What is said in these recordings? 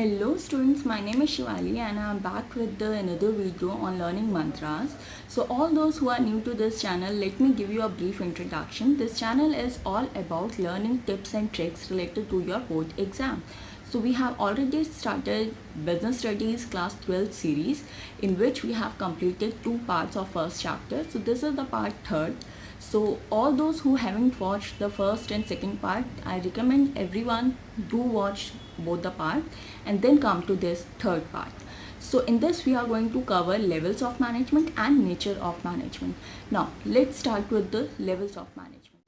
Hello students, my name is Shivali and I am back with another video on learning mantras. So all those who are new to this channel, let me give you a brief introduction. This channel is all about learning tips and tricks related to your board exam. So we have already started Business Studies class 12 series in which we have completed 2 parts of first chapter. So this is the part 3rd. So all those who haven't watched the first and second part, I recommend everyone do watch both the part and then come to this third part. So in this we are going to cover levels of management and nature of management. Now let's start with the levels of management.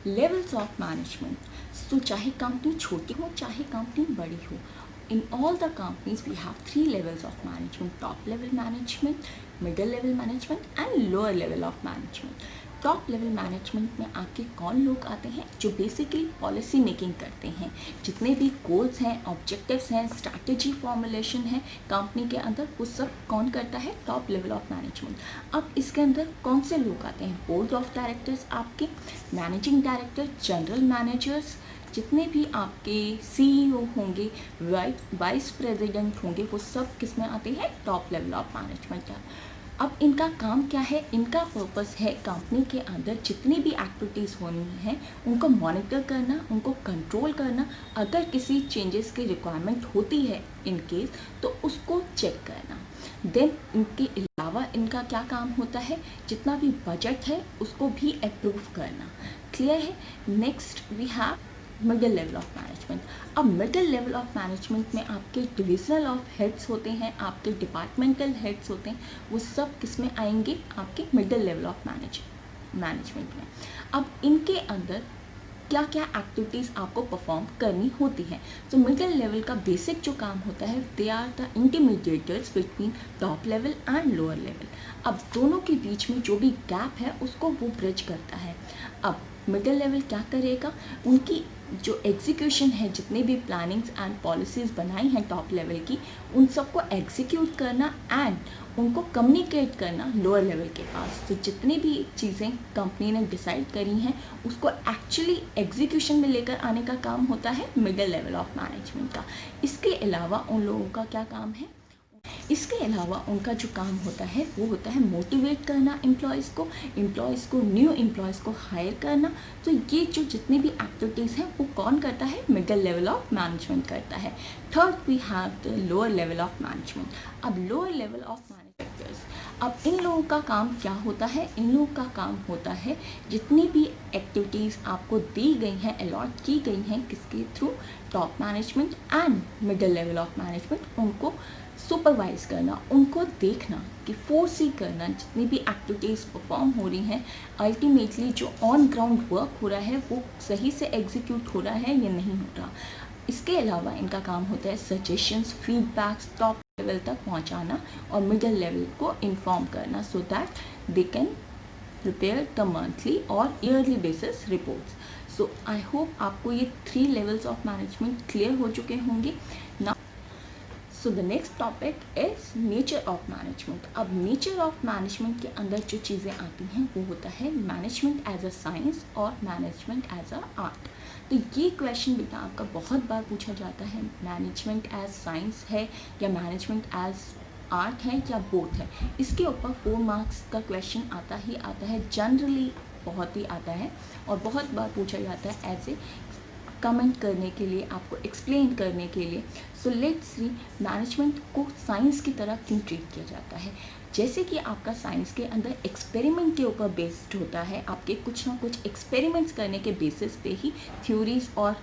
Levels of management. So चाहे company छोटी हो चाहे company बड़ी हो, in all the companies we have 3 levels of management: top level management, middle level management and lower level of management. Top level management में आपके कौन लोग आते हैं जो बेसिकली पॉलिसी मेकिंग करते हैं, जितने भी गोल्स हैं, ऑब्जेक्टिव्स हैं, स्ट्रैटेजी फॉर्मुलेशन है कंपनी के अंदर, वो सब कौन करता है? Top level of management. अब इसके अंदर कौन से लोग आते हैं? बोर्ड ऑफ डायरेक्टर्स आपके, मैनेजिंग डायरेक्टर, जनरल मैनेजर्स, जितने भी आपके CEO होंगे, वाइस प्रेसिडेंट होंगे, वो सब किस में आते हैं? Top level of management. अब इनका काम क्या है? इनका पर्पस है कंपनी के अंदर जितनी भी एक्टिविटीज़ होनी है उनको मॉनिटर करना, उनको कंट्रोल करना, अगर किसी चेंजेस की रिक्वायरमेंट होती है इन केस तो उसको चेक करना. देन इनके अलावा इनका क्या काम होता है? जितना भी बजट है उसको भी अप्रूव करना. क्लियर है? Next we have middle level of management. अब मिडिल लेवल ऑफ मैनेजमेंट में आपके डिविजनल ऑफ हेड्स होते हैं, आपके डिपार्टमेंटल हेड्स होते हैं, वो सब किस में आएंगे? आपके मिडिल लेवल ऑफ मैनेजमेंट में. अब इनके अंदर क्या क्या एक्टिविटीज़ आपको परफॉर्म करनी होती है. तो मिडिल लेवल का बेसिक जो काम होता है, they are the intermediators between top level and lower level. अब दोनों के बीच में जो भी गैप है उसको वो ब्रिज करता है. अब मिडिल लेवल क्या करेगा? उनकी जो एग्जीक्यूशन है, जितने भी प्लानिंग्स एंड पॉलिसीज़ बनाई हैं टॉप लेवल की, उन सबको एग्जीक्यूट करना एंड उनको कम्युनिकेट करना लोअर लेवल के पास. तो जितनी भी चीज़ें कंपनी ने डिसाइड करी हैं उसको एक्चुअली एग्जीक्यूशन में लेकर आने का काम होता है मिडिल लेवल ऑफ मैनेजमेंट का. इसके अलावा उन लोगों का क्या काम है? इसके अलावा उनका जो काम होता है वो होता है मोटिवेट करना एम्प्लॉयज़ को, न्यू एम्प्लॉयज़ को हायर करना. तो ये जो जितनी भी एक्टिविटीज़ हैं वो कौन करता है? मिडिल लेवल ऑफ मैनेजमेंट करता है. Third we have the lower level of management. अब लोअर लेवल ऑफ मैनेजमेंट, अब इन लोगों का काम क्या होता है? इन लोगों का काम होता है जितनी भी एक्टिविटीज़ आपको दी गई हैं, अलॉट की गई हैं, किसके through? Top management and middle level of management, उनको सुपरवाइज़ करना, उनको देखना कि फोरसी करना जितनी भी एक्टिविटीज़ परफॉर्म हो रही हैं, अल्टीमेटली जो ऑन ग्राउंड वर्क हो रहा है वो सही से एग्जीक्यूट हो रहा है या नहीं हो रहा. इसके अलावा इनका काम होता है सजेशंस, फीडबैक्स टॉप लेवल तक पहुंचाना और मिडिल लेवल को इन्फॉर्म करना, so that they can prepare the monthly और yearly basis reports. So I hope आपको ये 3 लेवल्स ऑफ मैनेजमेंट क्लियर हो चुके होंगे. Now so the next topic is nature of management. अब नेचर ऑफ मैनेजमेंट के अंदर जो चीज़ें आती हैं वो होता है मैनेजमेंट एज अ साइंस और मैनेजमेंट एज अ आर्ट. तो ये क्वेश्चन बेटा आपका बहुत बार पूछा जाता है, मैनेजमेंट एज साइंस है या मैनेजमेंट एज आर्ट है या बोथ है. इसके ऊपर 4 मार्क्स का क्वेश्चन आता ही आता है, जनरली बहुत ही आता है और बहुत बार पूछा जाता है ऐसे कमेंट करने के लिए, आपको एक्सप्लेन करने के लिए. सो लेट्स सी मैनेजमेंट को साइंस की तरह क्यों ट्रीट किया जाता है. जैसे कि आपका साइंस के अंदर एक्सपेरिमेंट के ऊपर बेस्ड होता है, आपके कुछ ना कुछ एक्सपेरिमेंट्स करने के बेसिस पे ही थ्योरीज और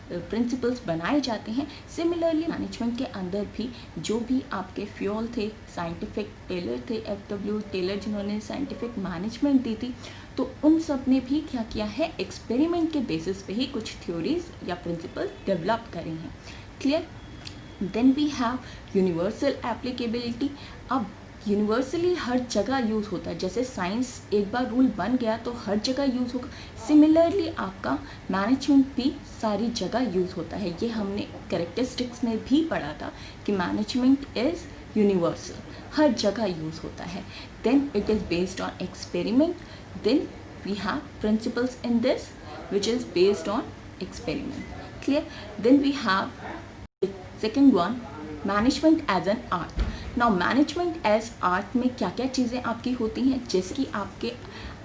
प्रिंसिपल्स बनाए जाते हैं. सिमिलरली मैनेजमेंट के अंदर भी जो भी आपके फ्यूल थे, साइंटिफिक टेलर थे, FW टेलर जिन्होंने साइंटिफिक मैनेजमेंट दी थी, तो उन सब ने भी क्या किया है? एक्सपेरिमेंट के बेसिस पे ही कुछ थ्योरीज या प्रिंसिपल डेवलप करे हैं. Clear? Then we have universal applicability. अब यूनिवर्सली हर जगह यूज़ होता है. जैसे साइंस एक बार रूल बन गया तो हर जगह यूज़ होगा, सिमिलरली आपका मैनेजमेंट भी सारी जगह यूज़ होता है. ये हमने कैरेक्टरिस्टिक्स में भी पढ़ा था कि मैनेजमेंट इज़ यूनिवर्सल, हर जगह यूज़ होता है. Then it is based on experiment. Then we have principles in this which is based on experiment. Clear? Then we have second one, management as an art. Now management as art में क्या क्या चीज़ें आपकी होती हैं, जैसे कि आपके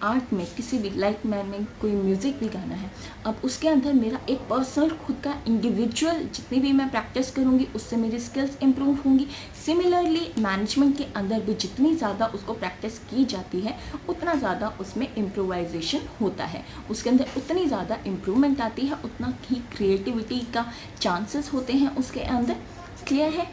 आर्ट में किसी भी लाइक मैंने कोई म्यूज़िक भी गाना है, अब उसके अंदर मेरा एक पर्सनल खुद का इंडिविजुअल जितनी भी मैं प्रैक्टिस करूँगी उससे मेरी स्किल्स इंप्रूव होंगी। सिमिलरली मैनेजमेंट के अंदर भी जितनी ज़्यादा उसको प्रैक्टिस की जाती है उतना ज़्यादा उसमें इम्प्रोवाइजेशन होता है, उसके अंदर उतनी ज़्यादा इम्प्रूवमेंट आती है, उतना ही क्रिएटिविटी का चांसेस होते हैं उसके अंदर। क्लियर है?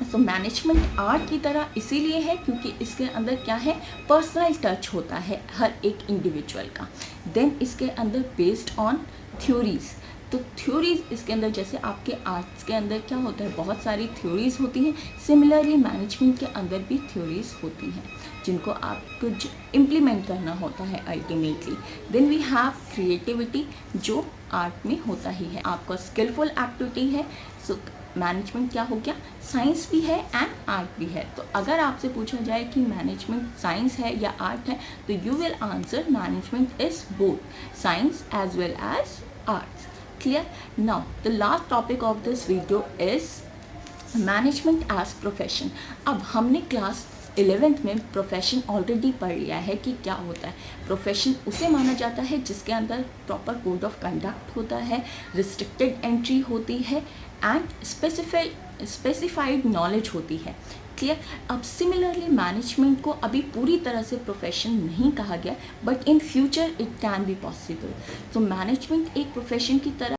तो मैनेजमेंट आर्ट की तरह इसीलिए है क्योंकि इसके अंदर क्या है, पर्सनल टच होता है हर एक इंडिविजुअल का। देन इसके अंदर बेस्ड ऑन थ्योरीज, तो थ्योरीज इसके अंदर जैसे आपके आर्ट्स के अंदर क्या होता है, बहुत सारी थ्योरीज होती हैं, सिमिलरली मैनेजमेंट के अंदर भी थ्योरीज होती हैं जिनको आपको इम्प्लीमेंट करना होता है ultimately. Then we have creativity जो आर्ट में होता ही है, आपका स्किलफुल एक्टिविटी है। सो मैनेजमेंट क्या हो गया, साइंस भी है एंड आर्ट भी है। तो अगर आपसे पूछा जाए कि मैनेजमेंट साइंस है या आर्ट है, तो you will answer management is both science as well as arts. Clear? Now the last topic of this video is management as profession. अब हमने क्लास 11th में प्रोफेशन ऑलरेडी पढ़ लिया है कि क्या होता है। प्रोफेशन उसे माना जाता है जिसके अंदर प्रॉपर कोड ऑफ कंडक्ट होता है, रिस्ट्रिक्टेड एंट्री होती है एंड स्पेसिफाइड नॉलेज होती है। क्लियर? अब सिमिलरली मैनेजमेंट को अभी पूरी तरह से प्रोफेशन नहीं कहा गया, but in future it can be possible. तो मैनेजमेंट एक प्रोफेशन की तरह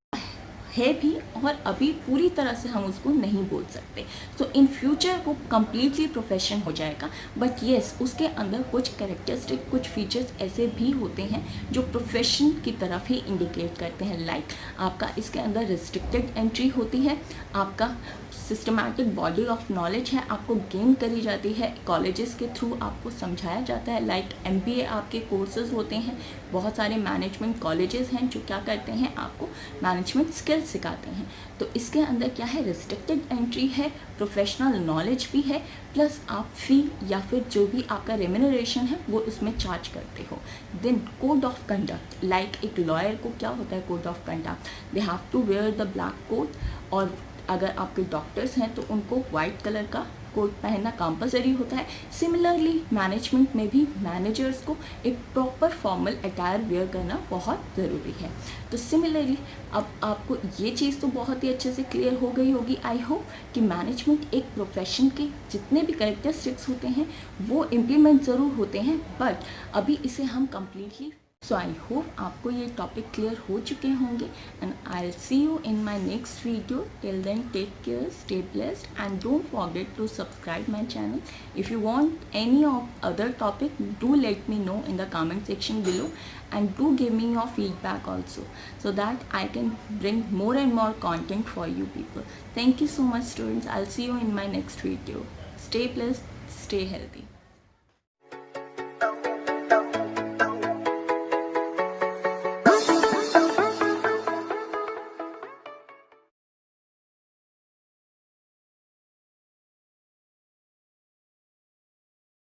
है भी, और अभी पूरी तरह से हम उसको नहीं बोल सकते। तो इन फ्यूचर वो कम्प्लीटली प्रोफेशन हो जाएगा, बट येस उसके अंदर कुछ कैरेक्टरिस्टिक, कुछ फीचर्स ऐसे भी होते हैं जो प्रोफेशन की तरफ ही इंडिकेट करते हैं। लाइक आपका इसके अंदर रिस्ट्रिक्टेड एंट्री होती है, आपका सिस्टमैटिक बॉडी ऑफ नॉलेज है, आपको गेन करी जाती है, कॉलेजेस के थ्रू आपको समझाया जाता है। लाइक MBA आपके कोर्सेज होते हैं, बहुत सारे मैनेजमेंट कॉलेजेस हैं जो क्या करते हैं, आपको मैनेजमेंट स्किल्स सिखाते हैं। तो इसके अंदर क्या है, रिस्ट्रिक्टेड एंट्री है, प्रोफेशनल नॉलेज भी है, प्लस आप फी या फिर जो भी आपका रेम्यूनरेशन है वो उसमें चार्ज करते हो। Then code of conduct, like एक लॉयर को क्या होता है code of conduct, they have to wear the black coat, और अगर आपके डॉक्टर्स हैं तो उनको वाइट कलर का कोट पहनना कंपलसरी होता है। सिमिलरली मैनेजमेंट में भी मैनेजर्स को एक प्रॉपर फॉर्मल अटायर वेयर करना बहुत ज़रूरी है। तो सिमिलरली अब आपको ये चीज़ तो बहुत ही अच्छे से क्लियर हो गई होगी आई होप, कि मैनेजमेंट एक प्रोफेशन के जितने भी कैरेक्टरिस्टिक्स होते हैं वो इम्प्लीमेंट ज़रूर होते हैं, बट अभी इसे हम कम्प्लीटली सो आई होप आपको ये टॉपिक क्लियर हो चुके होंगे, and I will see you in my next video. Till then take care, stay blessed and don't forget to subscribe my channel. If you want any of other topic, do let me know in the comment section below, and do give me your feedback also, so that I can bring more and more content for you people. Thank you so much students. I'll see you in my next video. Stay blessed, stay healthy.